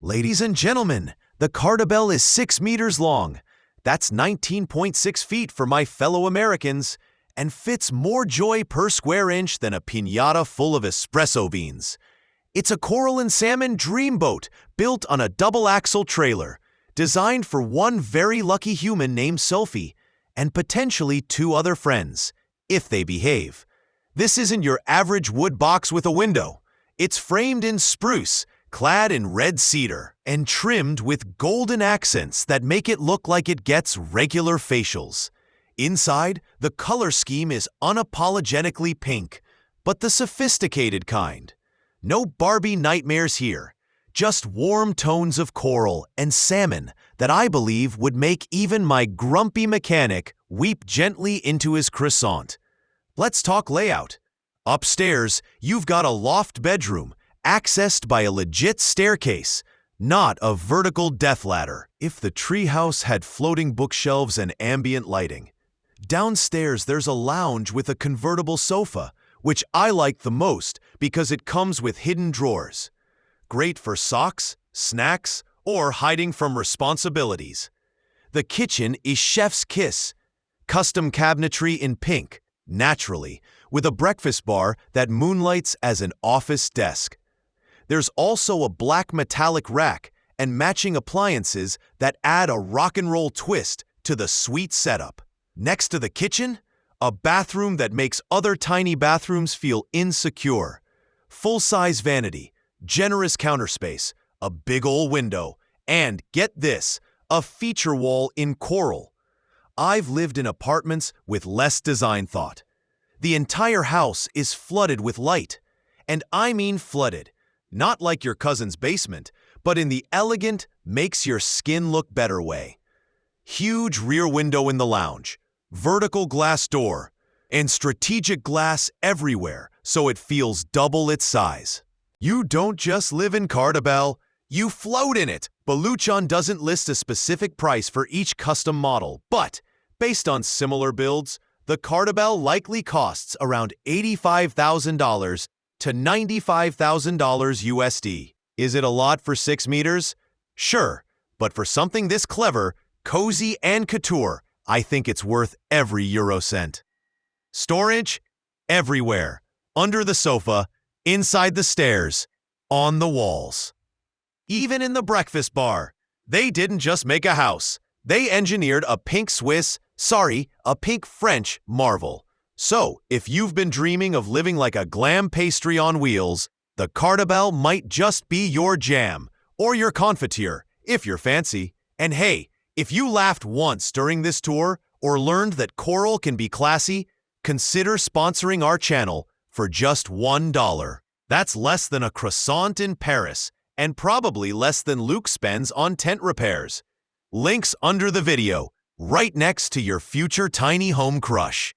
Ladies and gentlemen, the Cardabelle is 6 meters long. That's 19.6 feet for my fellow Americans, and fits more joy per square inch than a piñata full of espresso beans. It's a coral-and-salmon dreamboat built on a double-axle trailer, designed for one very lucky human named Sophie, and potentially 2 other friends, if they behave. This isn't your average wood box with a window. It's framed in spruce, clad in red cedar, and trimmed with golden accents that make it look like it gets regular facials. Inside, the color scheme is unapologetically pink, but the sophisticated kind. No Barbie nightmares here, just warm tones of coral and salmon that I believe would make even my grumpy mechanic weep gently into his croissant. Let's talk layout. Upstairs, you've got a loft bedroom, accessed by a legit staircase, not a vertical death ladder, if the treehouse had floating bookshelves and ambient lighting. Downstairs, there's a lounge with a convertible sofa, which I like the most because it comes with hidden drawers. Great for socks, snacks, or hiding from responsibilities. The kitchen is chef's kiss. Custom cabinetry in pink, naturally, with a breakfast bar that moonlights as an office desk. There's also a black metallic rack and matching appliances that add a rock and roll twist to the sweet setup. Next to the kitchen, a bathroom that makes other tiny bathrooms feel insecure. Full-size vanity, generous counter space, a big ol' window, and, get this, a feature wall in coral. I've lived in apartments with less design thought. The entire house is flooded with light. And I mean flooded. Not like your cousin's basement, but in the elegant, makes-your-skin-look-better way. Huge rear window in the lounge, vertical glass door, and strategic glass everywhere so it feels double its size. You don't just live in Cardabelle, you float in it. Baluchon doesn't list a specific price for each custom model, but based on similar builds, the Cardabelle likely costs around $85,000 to $95,000 USD. Is it a lot for 6 meters? Sure, but for something this clever, cozy, and couture, I think it's worth every Eurocent. Storage? Everywhere. Under the sofa, inside the stairs, on the walls. Even in the breakfast bar. They didn't just make a house. They engineered a pink French marvel. So, if you've been dreaming of living like a glam pastry on wheels, the Cardabelle might just be your jam, or your confiture, if you're fancy. And hey, if you laughed once during this tour, or learned that coral can be classy, consider sponsoring our channel for just $1. That's less than a croissant in Paris, and probably less than Luke spends on tent repairs. Links under the video, right next to your future tiny home crush.